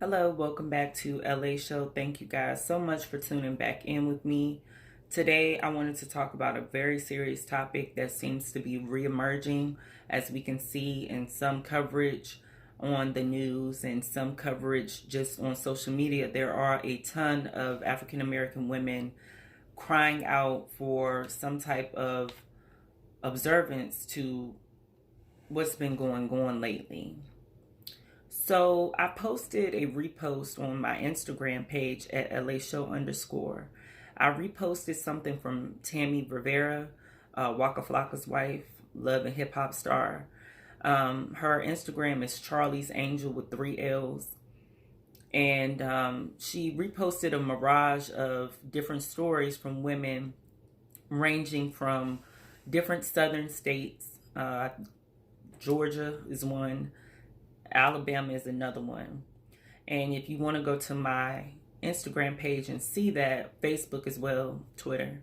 Hello, welcome back to LA Show. Thank you guys so much for tuning back in with me. Today, I wanted to talk about a very serious topic that seems to be reemerging, as we can see in some coverage on the news and some coverage just on social media. There are a ton of African American women crying out for some type of observance to what's been going on lately. So I posted a repost on my Instagram page at LAShow_. I reposted something from Tammy Rivera, Waka Flocka's wife, love and hip hop star. Her Instagram is Charlie's Angel with 3 L's. And she reposted a mirage of different stories from women ranging from different southern states. Georgia is one. Alabama is another one. And if you want to go to my Instagram page and see that, Facebook as well, Twitter,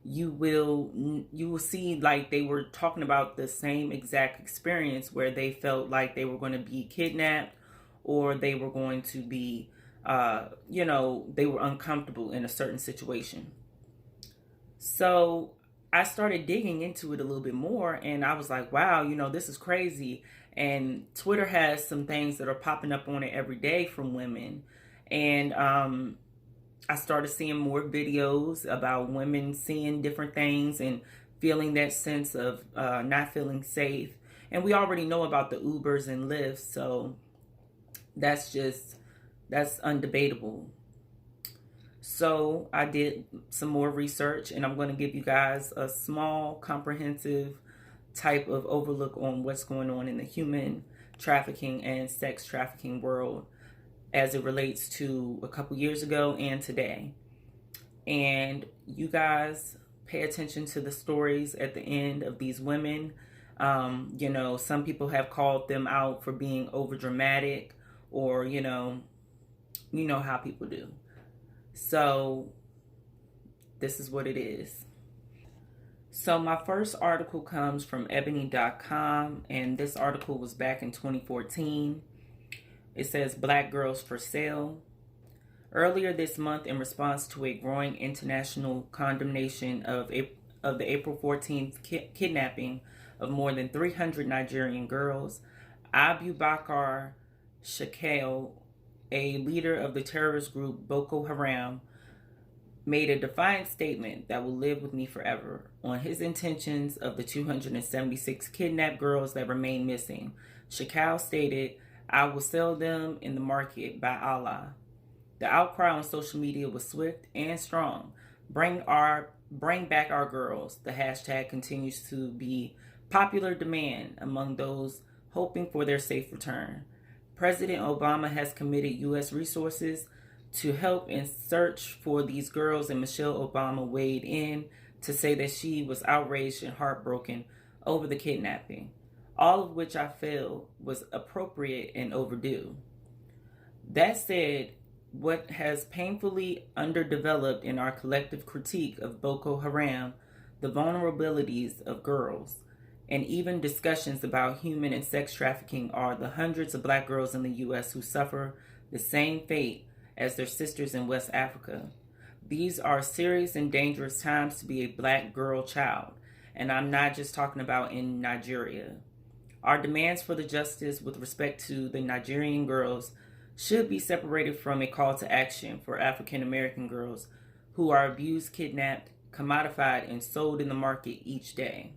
you will see like they were talking about the same exact experience where they felt like they were going to be kidnapped, or they were going to be they were uncomfortable in a certain situation. So I started digging into it a little bit more, and I was like, wow, this is crazy. And Twitter has some things that are popping up on it every day from women. And I started seeing more videos about women seeing different things and feeling that sense of not feeling safe. And we already know about the Ubers and Lyfts, so that's undebatable. So I did some more research, and I'm going to give you guys a small, comprehensive type of overlook on what's going on in the human trafficking and sex trafficking world as it relates to a couple years ago and today. And you guys pay attention to the stories at the end of these women. Some people have called them out for being over dramatic, or you know how people do. So this is what it is. So my first article comes from ebony.com, and this article was back in 2014. It says, Black Girls for Sale. Earlier this month, in response to a growing international condemnation of the April 14th kidnapping of more than 300 Nigerian girls, Abubakar Shekau, a leader of the terrorist group Boko Haram, made a defiant statement that will live with me forever on his intentions of the 276 kidnapped girls that remain missing. Shekau stated, I will sell them in the market by Allah. The outcry on social media was swift and strong. Bring back our girls. The hashtag continues to be popular demand among those hoping for their safe return. President Obama has committed U.S. resources to help in search for these girls, and Michelle Obama weighed in to say that she was outraged and heartbroken over the kidnapping, all of which I feel was appropriate and overdue. That said, what has painfully underdeveloped in our collective critique of Boko Haram, the vulnerabilities of girls, and even discussions about human and sex trafficking are the hundreds of Black girls in the U.S. who suffer the same fate as their sisters in West Africa. These are serious and dangerous times to be a Black girl child, and I'm not just talking about in Nigeria. Our demands for the justice with respect to the Nigerian girls should be separated from a call to action for African American girls who are abused, kidnapped, commodified, and sold in the market each day.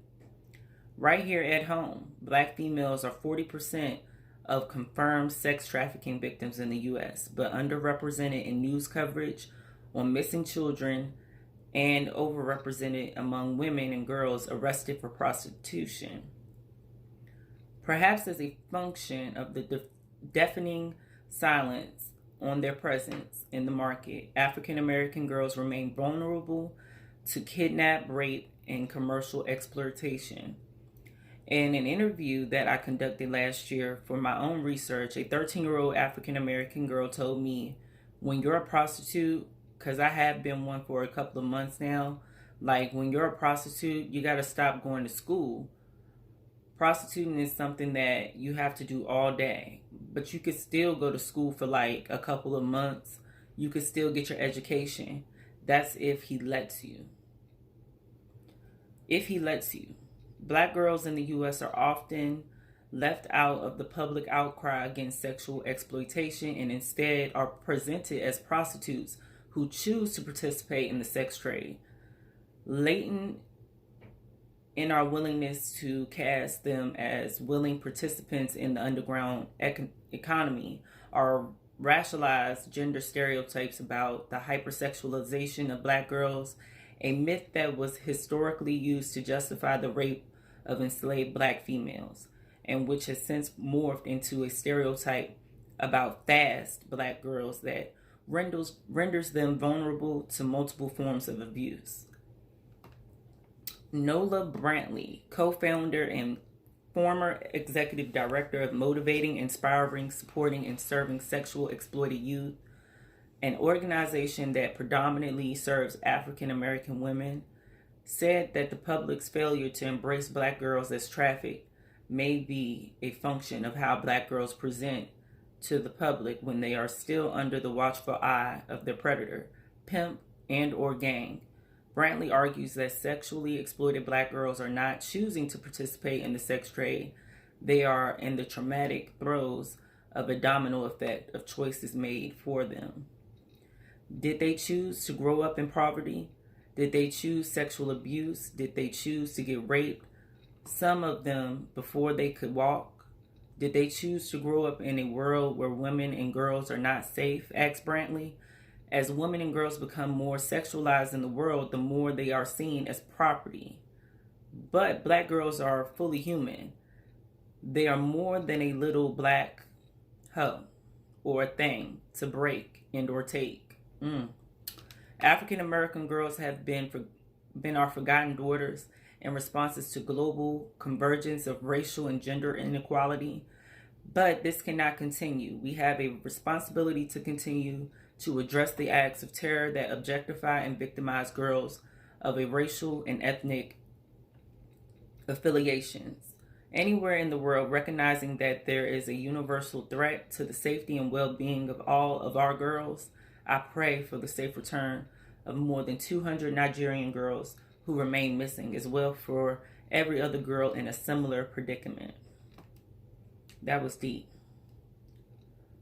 Right here at home, Black females are 40% of confirmed sex trafficking victims in the U.S., but underrepresented in news coverage on missing children and overrepresented among women and girls arrested for prostitution. Perhaps as a function of the deafening silence on their presence in the market, African American girls remain vulnerable to kidnap, rape, and commercial exploitation. In an interview that I conducted last year for my own research, a 13-year-old African American girl told me, when you're a prostitute, because I have been one for a couple of months now, like when you're a prostitute, you got to stop going to school. Prostituting is something that you have to do all day, but you could still go to school for like a couple of months. You could still get your education. That's if he lets you. If he lets you. Black girls in the U.S. are often left out of the public outcry against sexual exploitation and instead are presented as prostitutes who choose to participate in the sex trade. Latent in our willingness to cast them as willing participants in the underground economy are racialized gender stereotypes about the hypersexualization of black girls, a myth that was historically used to justify the rape of enslaved black females, and which has since morphed into a stereotype about fast black girls that renders them vulnerable to multiple forms of abuse. Nola Brantley, co-founder and former executive director of Motivating, Inspiring, Supporting, and Serving Sexual Exploited Youth, an organization that predominantly serves African American women, said that the public's failure to embrace black girls as trafficked may be a function of how black girls present to the public when they are still under the watchful eye of their predator, pimp, and or gang. Brantley argues that sexually exploited black girls are not choosing to participate in the sex trade. They are in the traumatic throes of a domino effect of choices made for them. Did they choose to grow up in poverty? Did they choose sexual abuse? Did they choose to get raped? Some of them before they could walk? Did they choose to grow up in a world where women and girls are not safe? Asked Brantley. As women and girls become more sexualized in the world, the more they are seen as property. But black girls are fully human. They are more than a little black hoe or a thing to break and or take. African American girls have been our forgotten daughters in responses to global convergence of racial and gender inequality. But this cannot continue. We have a responsibility to continue to address the acts of terror that objectify and victimize girls of a racial and ethnic affiliations anywhere in the world, recognizing that there is a universal threat to the safety and well-being of all of our girls. I pray for the safe return of more than 200 Nigerian girls who remain missing, as well for every other girl in a similar predicament. That was deep.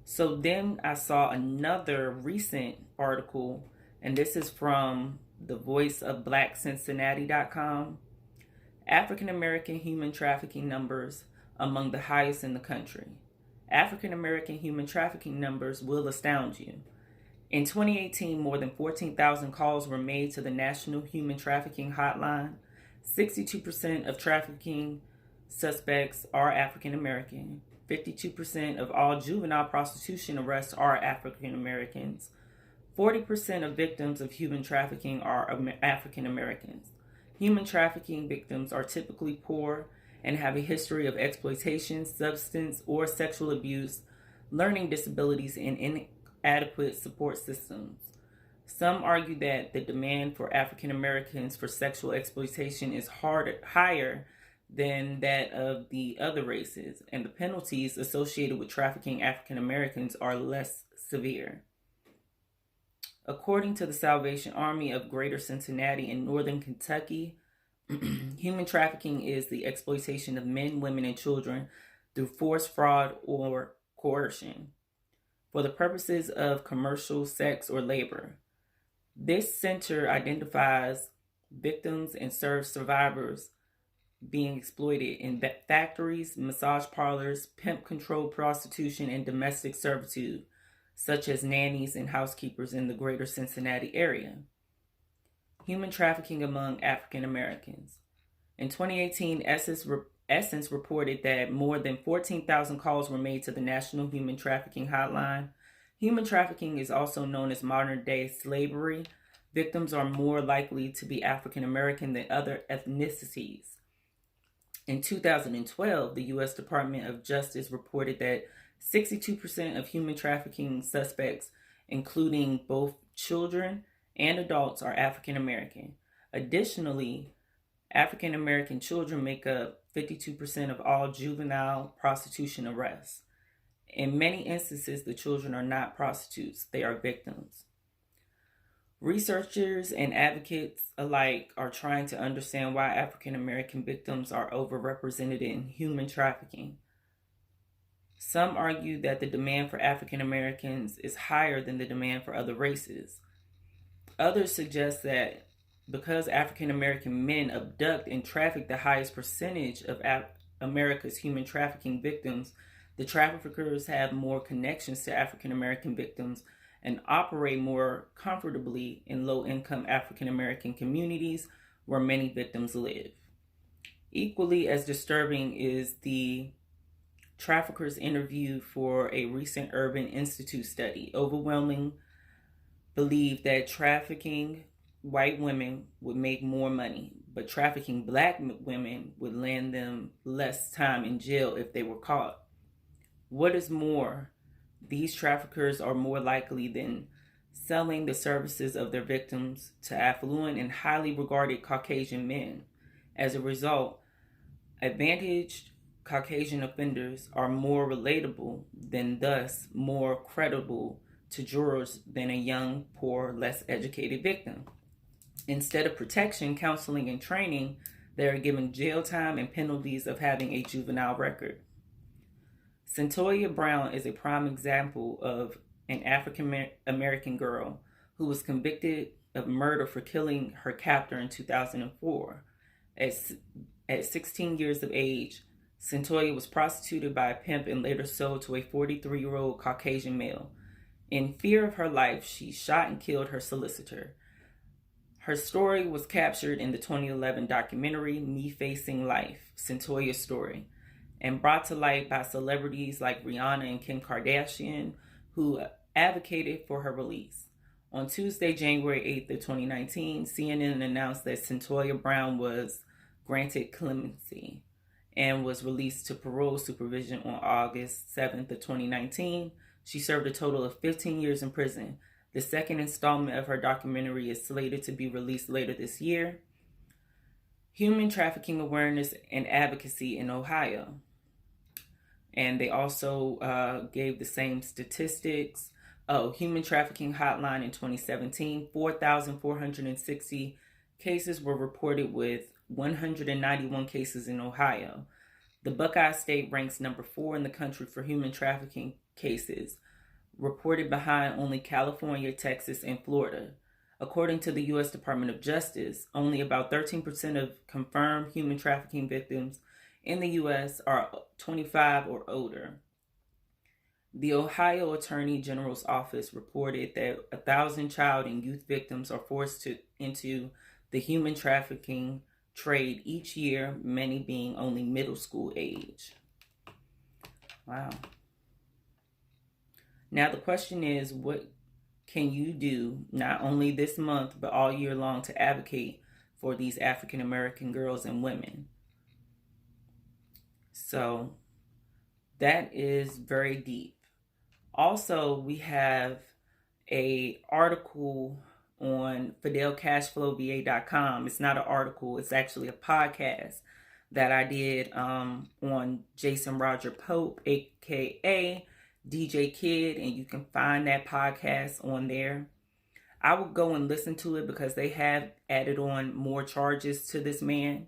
So then I saw another recent article, and this is from the voice of BlackCincinnati.com. African American human trafficking numbers among the highest in the country. African American human trafficking numbers will astound you. In 2018, more than 14,000 calls were made to the National Human Trafficking Hotline. 62% of trafficking suspects are African American. 52% of all juvenile prostitution arrests are African Americans. 40% of victims of human trafficking are African Americans. Human trafficking victims are typically poor and have a history of exploitation, substance or sexual abuse, learning disabilities, and inadequate support systems. Some argue that the demand for African Americans for sexual exploitation is higher than that of the other races, and the penalties associated with trafficking African Americans are less severe. According to the Salvation Army of Greater Cincinnati in northern Kentucky, human trafficking is the exploitation of men, women, and children through force, fraud, or coercion for the purposes of commercial sex or labor. This center identifies victims and serves survivors being exploited in factories, massage parlors, pimp-controlled prostitution, and domestic servitude, such as nannies and housekeepers in the greater Cincinnati area. Human trafficking among African Americans. In 2018, Essence reported that more than 14,000 calls were made to the National Human Trafficking Hotline. Human trafficking is also known as modern-day slavery. Victims are more likely to be African American than other ethnicities. In 2012, the U.S. Department of Justice reported that 62% of human trafficking suspects, including both children and adults, are African American. Additionally, African American children make up 52% of all juvenile prostitution arrests. In many instances, the children are not prostitutes, they are victims. Researchers and advocates alike are trying to understand why African American victims are overrepresented in human trafficking. Some argue that the demand for African Americans is higher than the demand for other races. Others suggest that because African American men abduct and traffic the highest percentage of America's human trafficking victims, the traffickers have more connections to African American victims and operate more comfortably in low-income African American communities where many victims live. Equally as disturbing is the traffickers interviewed for a recent Urban Institute study. Overwhelming believe that trafficking white women would make more money, but trafficking black women would land them less time in jail if they were caught. What is more, these traffickers are more likely than selling the services of their victims to affluent and highly regarded Caucasian men. As a result, advantaged Caucasian offenders are more relatable and thus more credible to jurors than a young, poor, less educated victim. Instead of protection, counseling, and training, they are given jail time and penalties of having a juvenile record. Centoya Brown is a prime example of an African American girl who was convicted of murder for killing her captor in 2004. At 16 years of age, Centoya was prostituted by a pimp and later sold to a 43-year-old Caucasian male. In fear of her life, she shot and killed her solicitor. Her story was captured in the 2011 documentary Me Facing Life, Centoya's Story, and brought to light by celebrities like Rihanna and Kim Kardashian, who advocated for her release. On Tuesday, January 8th of 2019, CNN announced that Centoya Brown was granted clemency and was released to parole supervision on August 7th of 2019. She served a total of 15 years in prison. The second installment of her documentary is slated to be released later this year. Human Trafficking Awareness and Advocacy in Ohio. And they also gave the same statistics. Human Trafficking Hotline in 2017, 4,460 cases were reported with 191 cases in Ohio. The Buckeye State ranks number 4 in the country for human trafficking cases, reported behind only California, Texas, and Florida. According to the U.S. Department of Justice, only about 13% of confirmed human trafficking victims in the U.S. are 25 or older. The Ohio Attorney General's office reported that 1,000 child and youth victims are forced into the human trafficking trade each year, many being only middle school age. Wow. Now the question is, what can you do not only this month but all year long to advocate for these African American girls and women? So that is very deep. Also, we have an article on FidelCashflowVA.com. It's not an article, it's actually a podcast that I did on Jason Roger Pope, aka DJ Kid, and you can find that podcast on there. I would go and listen to it because they have added on more charges to this man.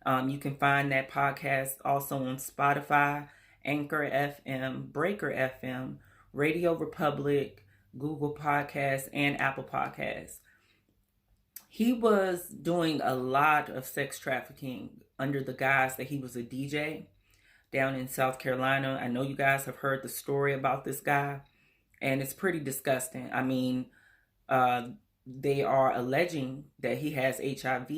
You can find that podcast also on Spotify, Anchor FM, Breaker FM, Radio Republic, Google Podcasts, and Apple Podcasts. He was doing a lot of sex trafficking under the guise that he was a DJ down in South Carolina. I know you guys have heard the story about this guy, and it's pretty disgusting. I mean, they are alleging that he has HIV,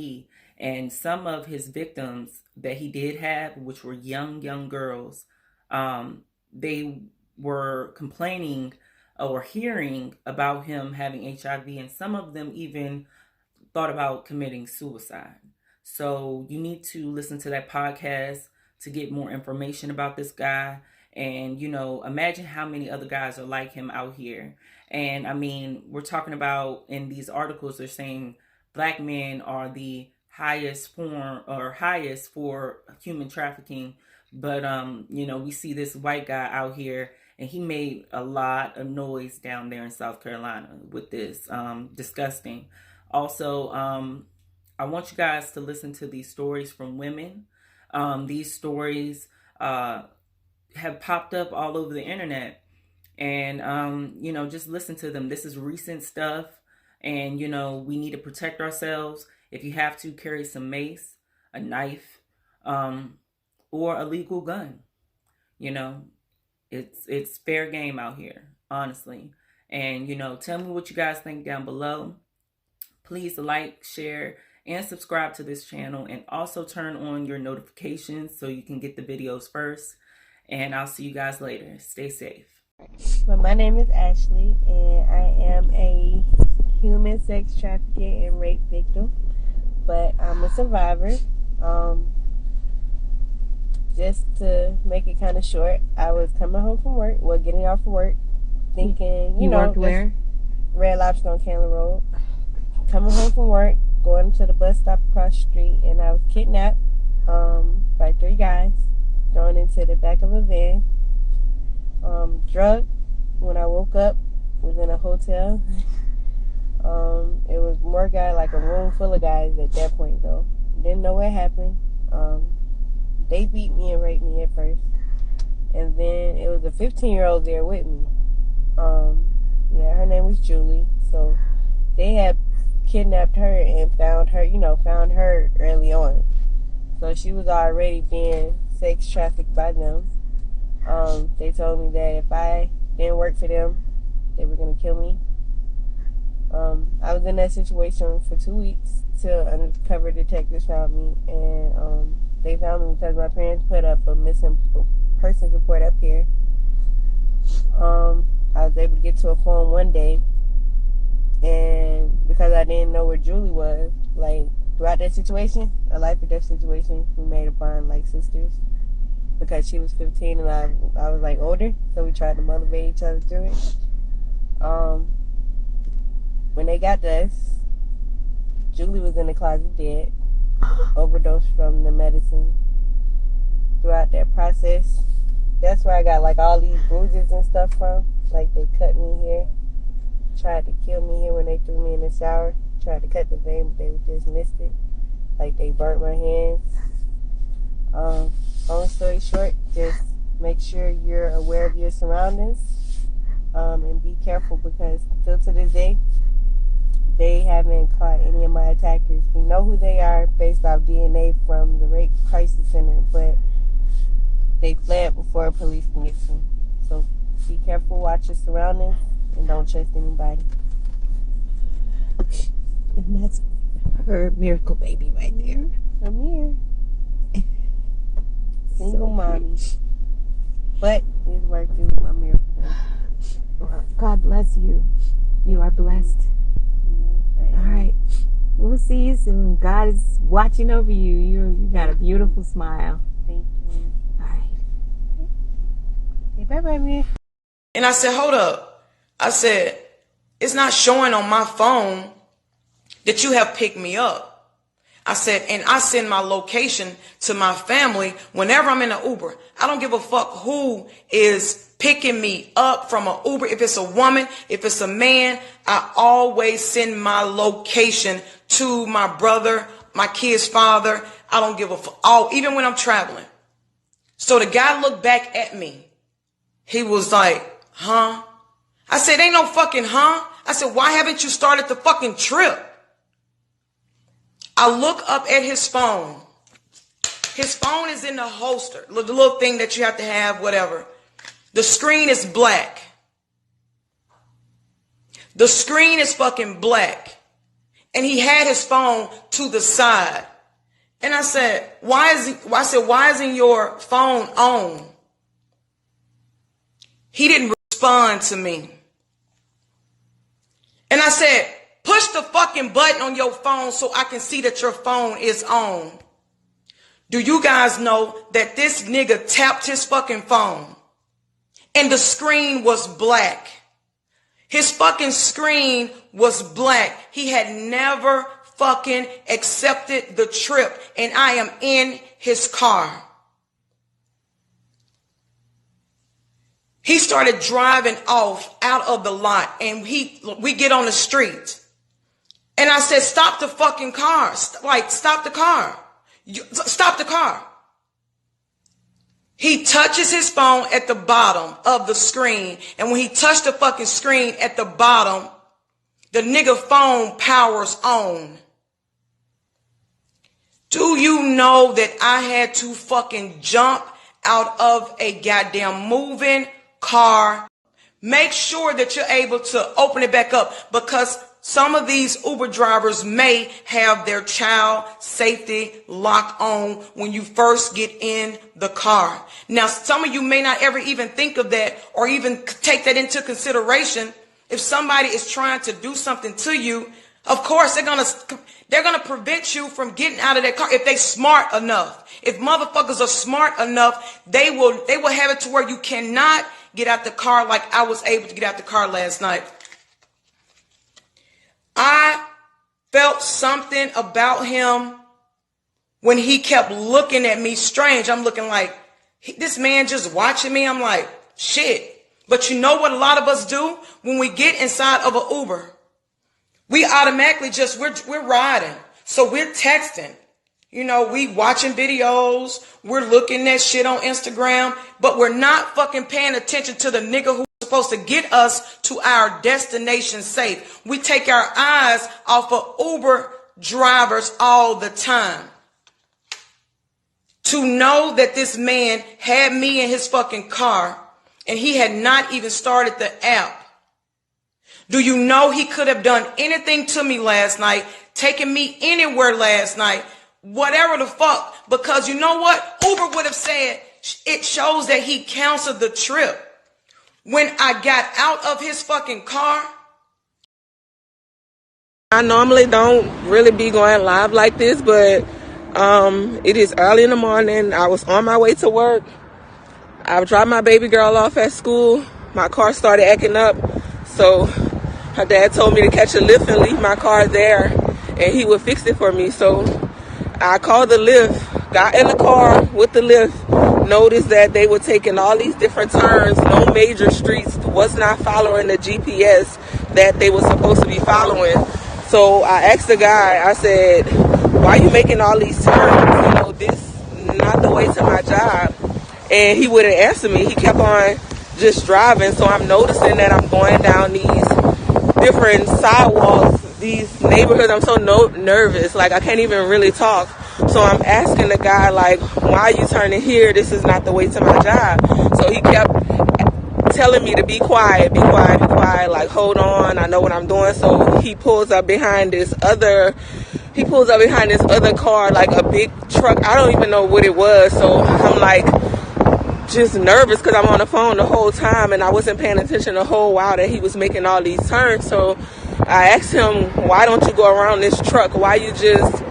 And some of his victims that he did have, which were young girls, they were complaining or hearing about him having HIV, and some of them even thought about committing suicide. So you need to listen to that podcast to get more information about this guy. And, imagine how many other guys are like him out here. And I mean, we're talking about in these articles, they're saying black men are the highest for human trafficking. But, we see this white guy out here, and he made a lot of noise down there in South Carolina with this. Disgusting. Also, I want you guys to listen to these stories from women. These stories have popped up all over the internet. And, just listen to them. This is recent stuff. And, we need to protect ourselves. If you have to, carry some mace, a knife, or a legal gun. It's fair game out here, honestly. And, tell me what you guys think down below. Please like, share, and subscribe to this channel. And also turn on your notifications so you can get the videos first. And I'll see you guys later. Stay safe. Well, my name is Ashley, and I am a human sex trafficking and rape victim. But I'm a survivor. Just to make it kind of short, I was coming home from work, getting off of work, thinking, you worked where? Red Lobster on Candler Road. Coming home from work, going to the bus stop across the street, and I was kidnapped by 3 guys, thrown into the back of a van, drugged. When I woke up, was in a hotel. It was more guys, like a room full of guys at that point, though. Didn't know what happened. They beat me and raped me at first. And then it was a 15-year-old there with me. Her name was Julie. So they had kidnapped her and found her early on. So she was already being sex trafficked by them. They told me that if I didn't work for them, they were going to kill me. I was in that situation for 2 weeks till undercover detectives found me, and they found me because my parents put up a missing persons report up here. I was able to get to a phone one day, and because I didn't know where Julie was, like, throughout that situation, a life or death situation, we made a bond like sisters. Because she was 15 and I was like older, so we tried to motivate each other through it. When they got to us, Julie was in the closet dead, overdosed from the medicine. Throughout that process, that's where I got like all these bruises and stuff from. Like, they cut me here, tried to kill me here when they threw me in the shower, tried to cut the vein, but they just missed it. Like, they burnt my hands. Long story short, just make sure you're aware of your surroundings, and be careful, because still to this day, they haven't caught any of my attackers. We know who they are based off DNA from the rape crisis center, but they fled before police can get to them. So be careful, watch your surroundings, and don't trust anybody. And that's her miracle baby right there. I'm here. Single mommy. But it's worked through my miracle. Well, God bless you. You are blessed. All right. We'll see you soon. God is watching over you. You got a beautiful smile. Thank you. All right. Hey, bye-bye, man. And I said, hold up. I said, it's not showing on my phone that you have picked me up. I said, and I send my location to my family whenever I'm in an Uber. I don't give a fuck who is picking me up from an Uber. If it's a woman, if it's a man, I always send my location to my brother, my kid's father. I don't give a fuck. Even when I'm traveling. So the guy looked back at me. He was like, huh? I said, ain't no fucking huh? I said, why haven't you started the fucking trip? I look up at his phone. His phone is in the holster, the little thing that you have to have, whatever. The screen is black. The screen is fucking black. And he had his phone to the side. And I said, why isn't your phone on? He didn't respond to me. And I said, push the fucking button on your phone so I can see that your phone is on. Do you guys know that this nigga tapped his fucking phone and the screen was black? His fucking screen was black. He had never fucking accepted the trip, and I am in his car. He started driving off out of the lot, and we get on the street. And I said, stop the fucking car. Stop the car. Stop the car. He touches his phone at the bottom of the screen. And when he touched the fucking screen at the bottom, the nigga phone powers on. Do you know that I had to fucking jump out of a goddamn moving car? Make sure that you're able to open it back up, because some of these Uber drivers may have their child safety lock on when you first get in the car. Now, some of you may not ever even think of that or even take that into consideration. If somebody is trying to do something to you, of course, they're gonna prevent you from getting out of that car if they smart enough. If motherfuckers are smart enough, they will have it to where you cannot get out the car like I was able to get out the car last night. I felt something about him when he kept looking at me strange. I'm looking like, this man just watching me. I'm like, shit. But you know what a lot of us do when we get inside of an Uber? We automatically we're riding. So we're texting. You know, we watching videos. We're looking at shit on Instagram. But we're not fucking paying attention to the nigga who's supposed to get us to our destination safe. We take our eyes off of Uber drivers all the time. To know that this man had me in his fucking car and he had not even started the app. Do you know he could have done anything to me last night, taken me anywhere last night, whatever the fuck, because you know what? Uber would have said it shows that he canceled the trip. When I got out of his fucking car. I normally don't really be going live like this, but it is early in the morning. I was on my way to work. I dropped my baby girl off at school. My car started acting up, so her dad told me to catch a Lyft and leave my car there, and he would fix it for me. So I called the Lyft, got in the car with the Lyft, noticed that they were taking all these different turns, no major streets, was not following the GPS that they were supposed to be following. So I asked the guy, I said, why are you making all these turns? You know, this is not the way to my job. And he wouldn't answer me. He kept on just driving. So I'm noticing that I'm going down these different sidewalks, these neighborhoods. I'm so nervous. Like, I can't even really talk. So I'm asking the guy, like, why are you turning here? This is not the way to my job. So he kept telling me to be quiet, be quiet, be quiet. Like, hold on, I know what I'm doing. So he pulls up behind this other car, like a big truck. I don't even know what it was. So I'm like, just nervous because I'm on the phone the whole time and I wasn't paying attention the whole while that he was making all these turns. So I asked him, why don't you go around this truck? Why you just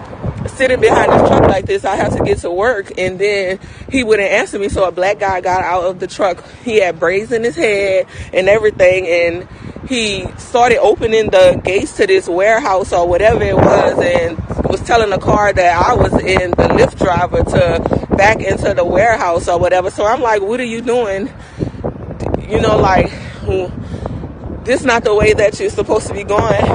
sitting behind this truck like this? I have to get to work. And then he wouldn't answer me. So a black guy got out of the truck. He had braids in his head and everything, and he started opening the gates to this warehouse or whatever it was, and was telling the car that I was in, the Lyft driver, to back into the warehouse or whatever. So I'm like, what are you doing? You know, like, this not the way that you're supposed to be going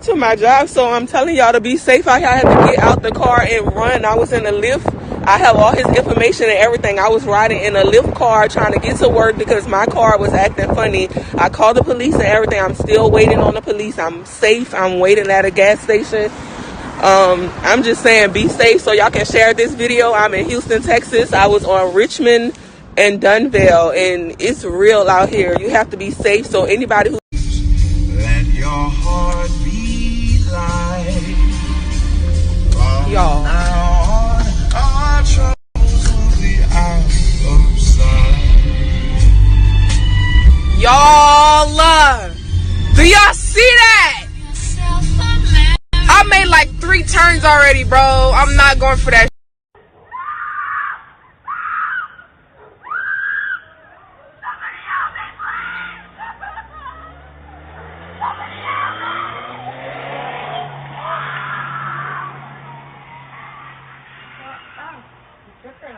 to my job. So I'm telling y'all to be safe out here. I had to get out the car and run. I was in a Lyft. I have all his information and everything. I was riding in a Lyft car trying to get to work because my car was acting funny. I called the police and everything. I'm still waiting on the police. I'm safe. I'm waiting at a gas station. I'm just saying, be safe so y'all can share this video. I'm in Houston, Texas. I was on Richmond and Dunvale, and it's real out here. You have to be safe. So anybody who... Let your heart be light. Y'all. Y'all, do y'all see that? I made like 3 turns already, bro. I'm not going for that. Different.